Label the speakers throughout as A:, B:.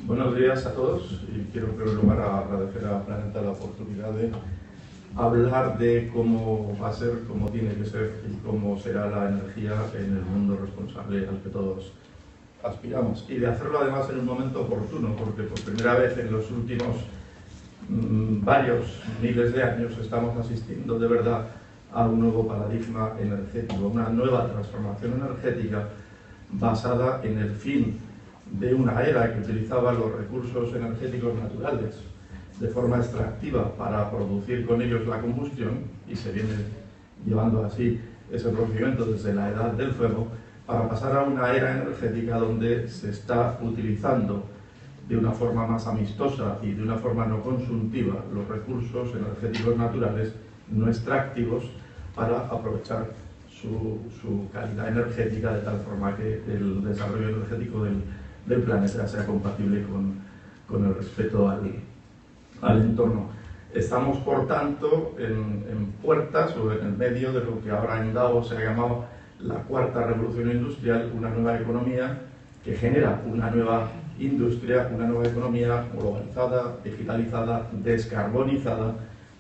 A: Buenos días a todos y quiero en primer lugar agradecer a Planeta la oportunidad de hablar de cómo va a ser, cómo tiene que ser y cómo será la energía en el mundo responsable al que todos aspiramos. Y de hacerlo además en un momento oportuno, porque por primera vez en los últimos varios miles de años estamos asistiendo de verdad a un nuevo paradigma energético, una nueva transformación energética basada en el fin de una era que utilizaba los recursos energéticos naturales de forma extractiva para producir con ellos la combustión, y se viene llevando así ese procedimiento desde la edad del fuego, para pasar a una era energética donde se está utilizando de una forma más amistosa y de una forma no consumtiva los recursos energéticos naturales no extractivos para aprovechar su calidad energética de tal forma que el desarrollo energético del planeta sea compatible con el respeto al entorno. Estamos, por tanto, en puertas o en el medio de lo que ahora en Davos se ha llamado la cuarta revolución industrial, una nueva economía que genera una nueva industria, una nueva economía globalizada, digitalizada, descarbonizada,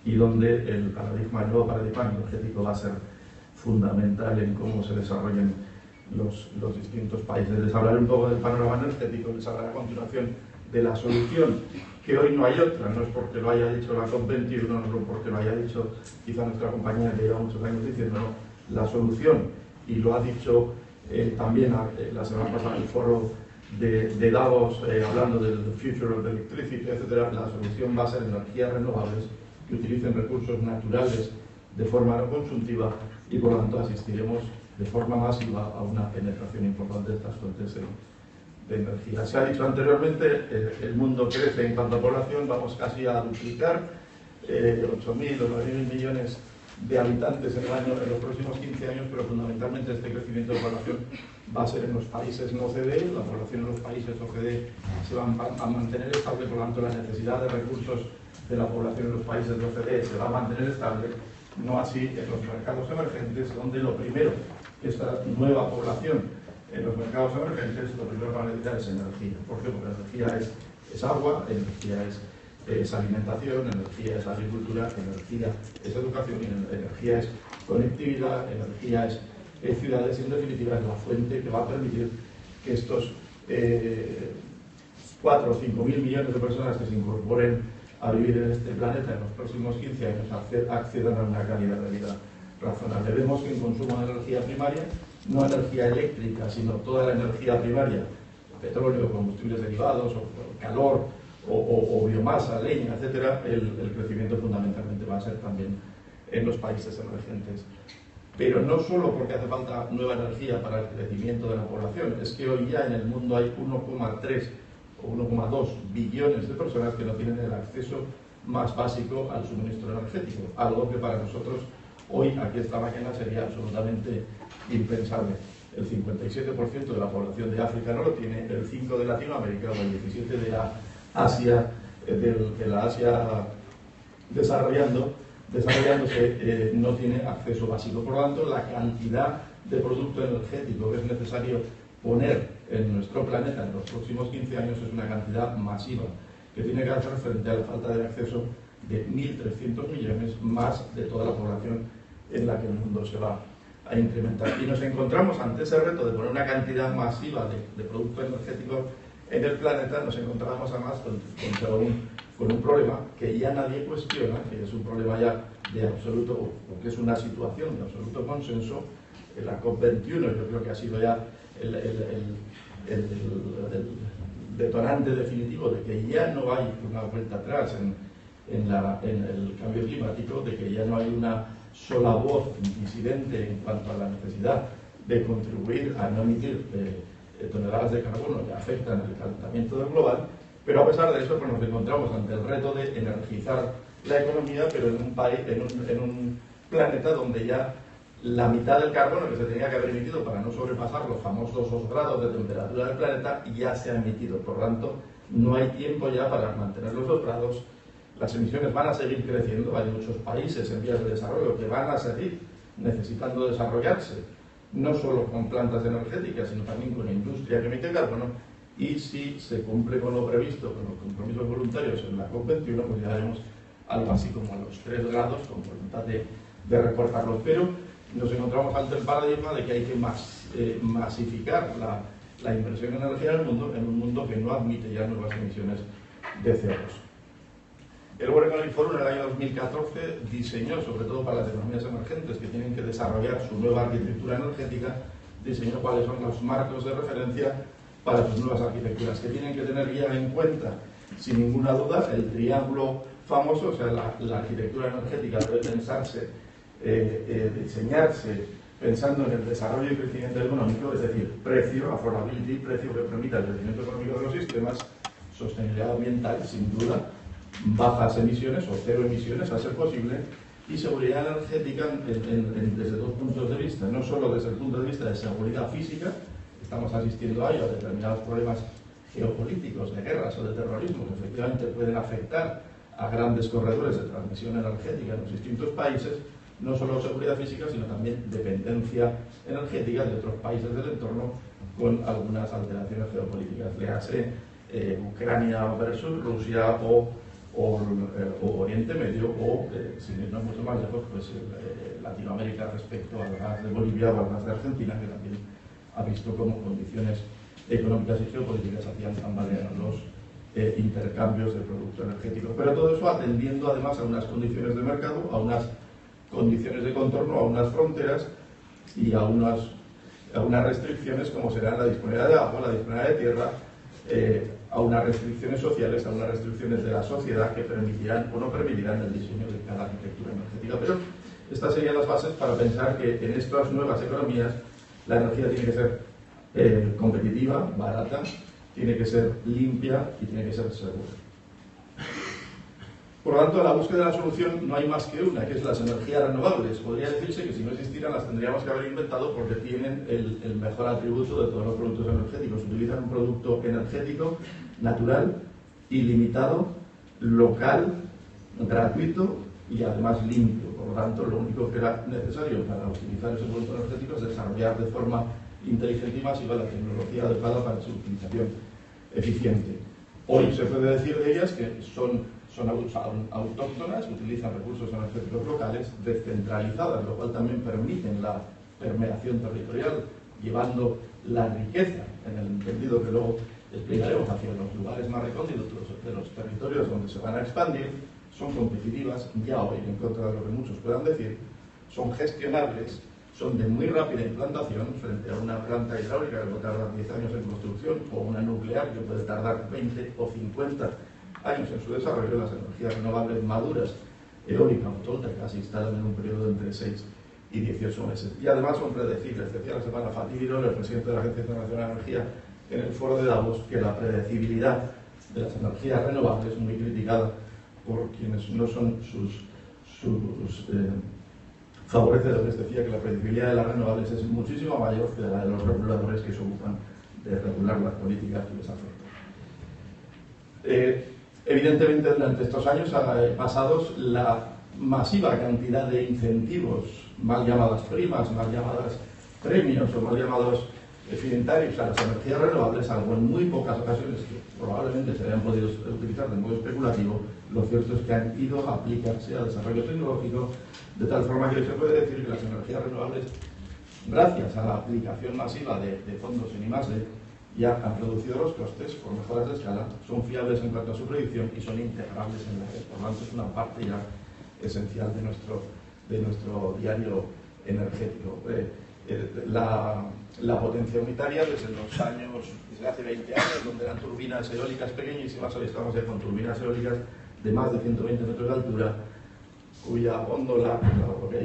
A: y donde el nuevo paradigma energético va a ser fundamental en cómo se desarrollen los distintos países. Les hablaré un poco del panorama energético, les hablaré a continuación de la solución, que hoy no hay otra, no es porque lo haya dicho la COP21, no es porque lo haya dicho quizá nuestra compañera que lleva muchos años diciendo, no, la solución, y lo ha dicho también la semana pasada en el foro de Davos, hablando del Future of Electricity, etc., la solución va a ser energías renovables que utilicen recursos naturales de forma no consumtiva, y por lo tanto asistiremos de forma masiva a una penetración importante de estas fuentes de energía. Se ha dicho anteriormente, el mundo crece en cuanto a población, vamos casi a duplicar 8.000 o 9.000 millones de habitantes en los próximos 15 años, pero fundamentalmente este crecimiento de población va a ser en los países no OCDE. La población en los países OCDE se va a mantener estable, por lo tanto la necesidad de recursos de la población en los países de OCDE se va a mantener estable, no así en los mercados emergentes, donde lo primero, esta nueva población en los mercados emergentes, lo primero que van a necesitar es energía. ¿Por qué? Porque energía es agua, energía es alimentación, energía es agricultura, energía es educación, energía es conectividad, energía es ciudades, y en definitiva es la fuente que va a permitir que estos 4 o 5 mil millones de personas que se incorporen a vivir en este planeta en los próximos 15 años accedan a una calidad de vida razonable. Vemos que en consumo de energía primaria, no energía eléctrica, sino toda la energía primaria, petróleo, combustibles derivados, o calor, o biomasa, leña, etcétera, el crecimiento fundamentalmente va a ser también en los países emergentes. Pero no solo porque hace falta nueva energía para el crecimiento de la población, es que hoy ya en el mundo hay 1,3 o 1,2 billones de personas que no tienen el acceso más básico al suministro energético, algo que para nosotros hoy, aquí esta mañana, sería absolutamente impensable. El 57% de la población de África no lo tiene, el 5% de Latinoamérica, o el 17% de la Asia, desarrollándose, no tiene acceso básico. Por lo tanto, la cantidad de producto energético que es necesario poner en nuestro planeta en los próximos 15 años es una cantidad masiva que tiene que hacer frente a la falta de acceso de 1.300 millones más de toda la población en la que el mundo se va a incrementar. Y nos encontramos ante ese reto de poner una cantidad masiva de producto energético en el planeta. Nos encontramos además con un problema que ya nadie cuestiona, que es un problema ya de absoluto, o que es una situación de absoluto consenso. En la COP21 yo creo que ha sido ya el detonante definitivo de que ya no hay una vuelta atrás en el cambio climático, de que ya no hay una sola voz disidente en cuanto a la necesidad de contribuir a no emitir toneladas de carbono que afectan el calentamiento del global. Pero a pesar de eso, pues nos encontramos ante el reto de energizar la economía, pero en un planeta donde ya la mitad del carbono que se tenía que haber emitido para no sobrepasar los famosos 2 grados de temperatura del planeta ya se ha emitido. Por lo tanto, no hay tiempo ya para mantener los 2 grados. Las emisiones van a seguir creciendo. Hay muchos países en vías de desarrollo que van a seguir necesitando desarrollarse, no solo con plantas energéticas, sino también con industria que emite carbono. y si se cumple con lo previsto, con los compromisos voluntarios en la COP21, pues llegaremos algo así como a los 3 grados, con voluntad de recortarlos. Pero nos encontramos ante el paradigma de que hay que masificar la inversión en energía en un mundo que no admite ya nuevas emisiones de CO2. El World Economic Forum en el año 2014 diseñó, sobre todo para las economías emergentes que tienen que desarrollar su nueva arquitectura energética, diseñó cuáles son los marcos de referencia para sus nuevas arquitecturas, que tienen que tener ya en cuenta, sin ninguna duda, el triángulo famoso. O sea, la arquitectura energética debe pensarse, diseñarse pensando en el desarrollo y crecimiento económico, es decir, precio, affordability, precio que permita el crecimiento económico de los sistemas, sostenibilidad ambiental, sin duda, bajas emisiones o cero emisiones a ser posible, y seguridad energética desde dos puntos de vista, no solo desde el punto de vista de seguridad física, estamos asistiendo a ello, a determinados problemas geopolíticos, de guerras o de terrorismo que efectivamente pueden afectar a grandes corredores de transmisión energética en los distintos países, no solo seguridad física, sino también dependencia energética de otros países del entorno con algunas alteraciones geopolíticas. Léase Ucrania versus Rusia o Oriente Medio o, sin irnos mucho más lejos, pues Latinoamérica respecto al gas de Bolivia o al gas de Argentina, que también ha visto cómo condiciones económicas y geopolíticas hacían tambalear los intercambios de producto energético. Pero todo eso atendiendo además a unas condiciones de mercado, a unas condiciones de contorno, a unas fronteras y a unas restricciones como serán la disponibilidad de agua, la disponibilidad de tierra, a unas restricciones sociales, a unas restricciones de la sociedad que permitirán o no permitirán el diseño de cada arquitectura energética. Pero estas serían las bases para pensar que en estas nuevas economías la energía tiene que ser competitiva, barata, tiene que ser limpia y tiene que ser segura. Por lo tanto, la búsqueda de la solución no hay más que una, que es las energías renovables. Podría decirse que si no existieran las tendríamos que haber inventado porque tienen el mejor atributo de todos los productos energéticos. Utilizan un producto energético natural, ilimitado, local, gratuito y además limpio. Por lo tanto, lo único que era necesario para utilizar ese producto energético es desarrollar de forma inteligente y masiva la tecnología adecuada para su utilización eficiente. Hoy se puede decir de ellas que son autóctonas, utilizan recursos energéticos locales, descentralizadas, lo cual también permiten la permeación territorial, llevando la riqueza, en el entendido que luego explicaremos, hacia los lugares más recónditos de los territorios donde se van a expandir. Son competitivas ya hoy, en contra de lo que muchos puedan decir, son gestionables, son de muy rápida implantación frente a una planta hidráulica que puede tardar 10 años en construcción o una nuclear que puede tardar 20 o 50 años en su desarrollo. Las energías renovables maduras, eólica o tolteca, se instalan en un periodo entre 6 y 18 meses. Y además son predecibles. Decía la semana Fatih Birol, el presidente de la Agencia Internacional de Energía, en el foro de Davos, que la predecibilidad de las energías renovables es muy criticada por quienes no son sus favorecedores. Decía que la predecibilidad de las renovables es muchísimo mayor que la de los reguladores que se ocupan de regular las políticas que les afectan. Evidentemente, durante estos años pasados, la masiva cantidad de incentivos, mal llamadas primas, mal llamadas premios o mal llamados financieros a las energías renovables, salvo en muy pocas ocasiones que probablemente se hayan podido utilizar de modo especulativo, lo cierto es que han ido a aplicarse al desarrollo tecnológico, de tal forma que se puede decir que las energías renovables, gracias a la aplicación masiva de fondos en I+D, ya han reducido los costes por mejoras de escala, son fiables en cuanto a su predicción y son integrables en la red. Por lo tanto, es una parte ya esencial de nuestro diario energético. La potencia unitaria desde hace 20 años, donde eran turbinas eólicas pequeñísimas, hoy estamos ya con turbinas eólicas de más de 120 metros de altura, cuya góndola,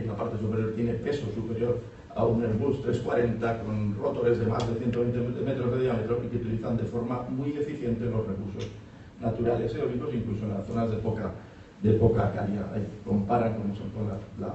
A: la parte superior, tiene peso superior a un Airbus 340 con rotores de más de 120 metros de diámetro y que utilizan de forma muy eficiente los recursos naturales eólicos, incluso en las zonas de poca calidad. Comparan con la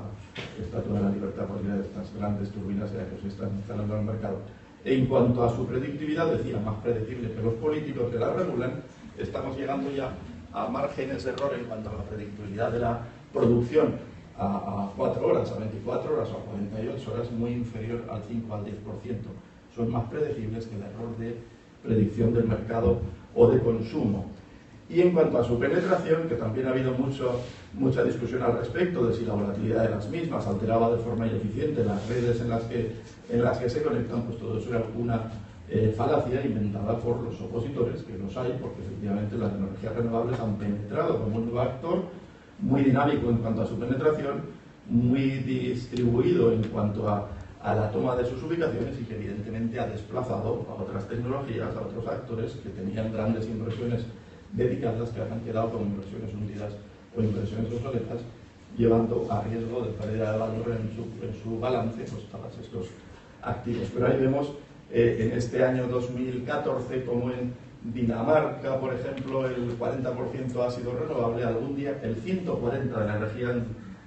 A: Estatua de la Libertad, cualquiera de estas grandes turbinas que se están instalando en el mercado. En cuanto a su predictibilidad, decía, más predecible que los políticos que la regulan, estamos llegando ya a márgenes de error en cuanto a la predictibilidad de la producción a 4 horas, a 24 horas o a 48 horas, muy inferior al 5 al 10%. Son más predecibles que el error de predicción del mercado o de consumo. Y en cuanto a su penetración, que también ha habido mucha discusión al respecto de si la volatilidad de las mismas alteraba de forma ineficiente las redes en las que se conectan, pues todo eso era una falacia inventada por los opositores, que los hay, porque efectivamente las energías renovables han penetrado como un nuevo actor, muy dinámico en cuanto a su penetración, muy distribuido en cuanto a la toma de sus ubicaciones y que evidentemente ha desplazado a otras tecnologías, a otros actores que tenían grandes inversiones dedicadas que han quedado como inversiones hundidas o inversiones obsoletas, llevando a riesgo de pérdida de valor en su balance pues, todos estos activos. Pero ahí vemos en este año 2014 como en Dinamarca, por ejemplo, el 40% ha sido renovable, algún día el 140% de la energía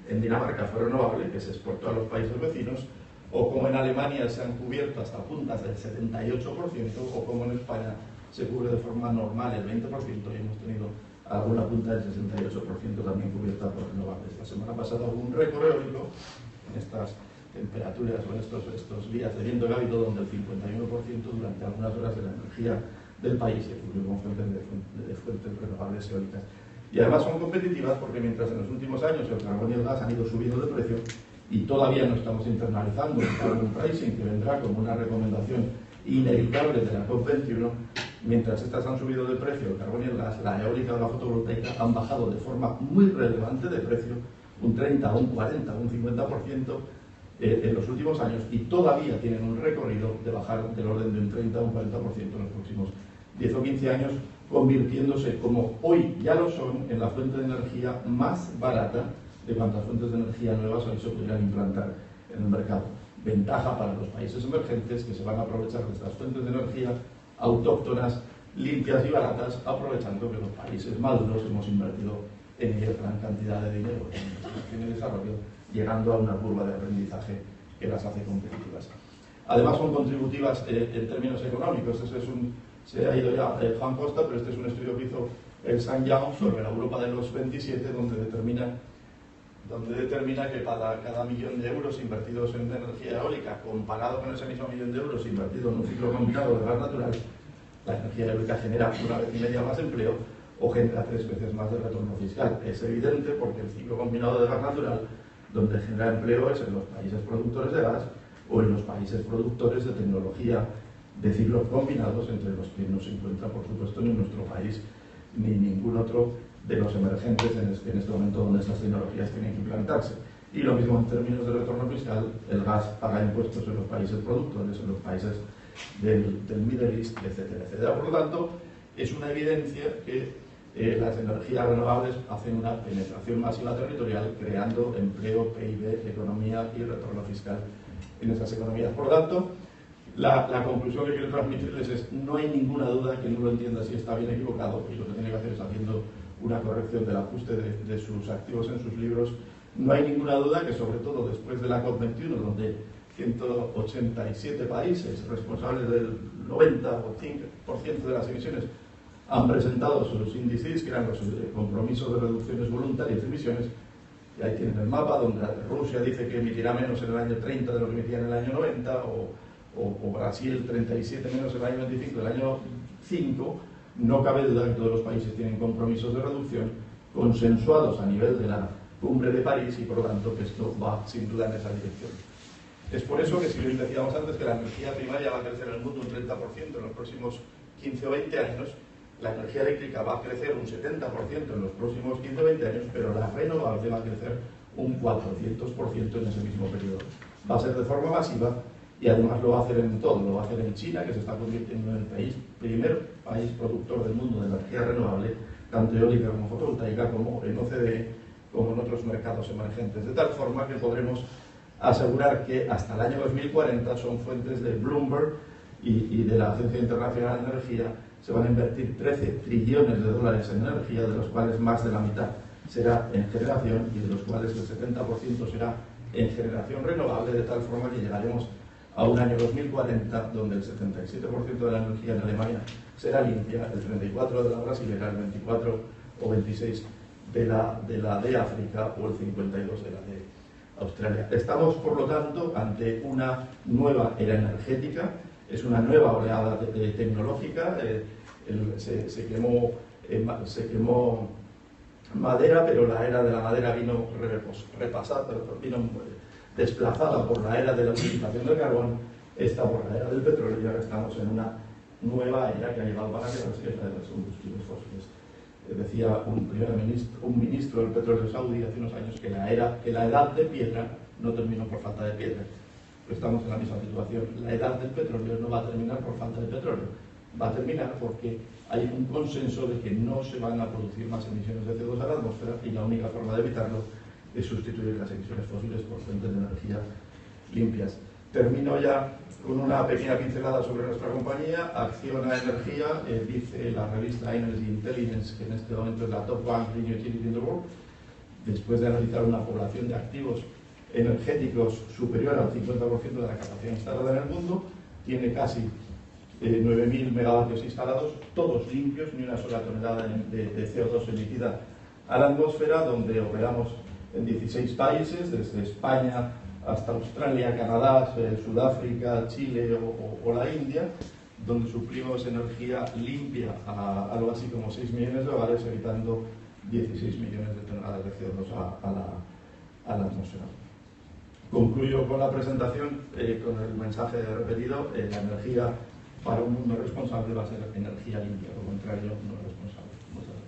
A: en Dinamarca fue renovable, que se exportó a los países vecinos, o como en Alemania se han cubierto hasta puntas del 78%, o como en España se cubre de forma normal el 20% y hemos tenido alguna punta del 68% también cubierta por renovables. La semana pasada hubo un récord eólico en estas temperaturas o en estos días de viento cálido donde el 51% durante algunas horas de la energía del país se cubrió con fuentes de fuentes renovables eólicas. Y además son competitivas porque mientras en los últimos años el carbón y el gas han ido subiendo de precio y todavía no estamos internalizando el carbon pricing, que vendrá como una recomendación inevitable de la COP21, mientras estas han subido de precio, el carbón y el gas, la eólica o la fotovoltaica han bajado de forma muy relevante de precio, un 30, un 40, un 50% en los últimos años, y todavía tienen un recorrido de bajar del orden de un 30 o un 40% en los próximos 10 o 15 años, convirtiéndose, como hoy ya lo son, en la fuente de energía más barata de cuantas fuentes de energía nuevas hoy se pudieran implantar en el mercado. Ventaja para los países emergentes que se van a aprovechar de estas fuentes de energía autóctonas, limpias y baratas, aprovechando que los países maduros hemos invertido en ellas gran cantidad de dinero en el desarrollo, llegando a una curva de aprendizaje que las hace competitivas. Además son contributivas en términos económicos. Se ha ido ya Juan Costa, pero este es un estudio que hizo el St. Young sobre la Europa de los 27, donde determina que para cada millón de euros invertidos en energía eólica, comparado con ese mismo millón de euros invertido en un ciclo combinado de gas natural, la energía eólica genera 1,5 veces más empleo o genera 3 veces más de retorno fiscal. Es evidente porque el ciclo combinado de gas natural, donde genera empleo es en los países productores de gas o en los países productores de tecnología de ciclos combinados, entre los que no se encuentra, por supuesto, ni nuestro país ni ningún otro de los emergentes en este momento donde estas tecnologías tienen que implantarse. Y lo mismo en términos de retorno fiscal, el gas paga impuestos en los países productores, en los países del Middle East, etcétera, etcétera. Por lo tanto, es una evidencia que las energías renovables hacen una penetración masiva territorial, creando empleo, PIB, economía y retorno fiscal en esas economías. Por lo tanto, la conclusión que quiero transmitirles es: no hay ninguna duda, que no lo entienda si está bien equivocado, y lo que tiene que hacer es haciendo una corrección del ajuste de sus activos en sus libros. No hay ninguna duda que, sobre todo después de la COP21, donde 187 países responsables del 90% de las emisiones han presentado sus índices, que eran los compromisos de reducciones voluntarias de emisiones, y ahí tienen el mapa donde Rusia dice que emitirá menos en el año 30 de lo que emitía en el año 90, o Brasil 37 menos en el año 25 del año 5. No cabe duda que todos los países tienen compromisos de reducción consensuados a nivel de la cumbre de París, y por lo tanto que esto va sin duda en esa dirección. Es por eso que, si bien decíamos antes que la energía primaria va a crecer en el mundo un 30% en los próximos 15 o 20 años, la energía eléctrica va a crecer un 70% en los próximos 15 o 20 años, pero la renovable va a crecer un 400% en ese mismo periodo. Va a ser de forma masiva, y además lo va a hacer en todo. Lo va a hacer en China, que se está convirtiendo en el primer país productor del mundo de energía renovable, tanto eólica como fotovoltaica, como en OCDE, como en otros mercados emergentes, de tal forma que podremos asegurar que hasta el año 2040 son fuentes de Bloomberg y de la Agencia Internacional de Energía. Se van a invertir 13 trillones de dólares en energía, de los cuales más de la mitad será en generación y de los cuales el 70% será en generación renovable, de tal forma que llegaremos a un año 2040 donde el 77% de la energía en Alemania será limpia, el 34% de la brasilera, el 24 o 26 de la de África o el 52 de la de Australia. Estamos, por lo tanto, ante una nueva era energética es una nueva oleada tecnológica. Se quemó madera, pero la era de la madera vino desplazada por la era de la utilización del carbón, está por la era del petróleo, y ahora estamos en una nueva era que ha llevado para quedarse, que es la de los combustibles fósiles. Decía un ministro del petróleo saudí hace unos años que la edad de piedra no terminó por falta de piedra. Estamos en la misma situación. La edad del petróleo no va a terminar por falta de petróleo, va a terminar porque hay un consenso de que no se van a producir más emisiones de CO2 a la atmósfera, y la única forma de evitarlo es sustituir las emisiones fósiles por fuentes de energía limpias. Termino ya con una pequeña pincelada sobre nuestra compañía. Acciona Energía, dice la revista Energy Intelligence que en este momento es la top 1 green utility in the world, después de analizar una población de activos energéticos superior al 50% de la capacidad instalada en el mundo. Tiene casi 9.000 megavatios instalados, todos limpios, ni una sola tonelada de CO2 emitida a la atmósfera, donde operamos en 16 países, desde España hasta Australia, Canadá, Sudáfrica, Chile o la India, donde suplimos energía limpia a algo así como 6 millones de hogares, evitando 16 millones de toneladas de CO2 a la atmósfera. Concluyo con la presentación con el mensaje repetido: la energía para un mundo responsable va a ser energía limpia, lo contrario no es responsable. Muchas gracias.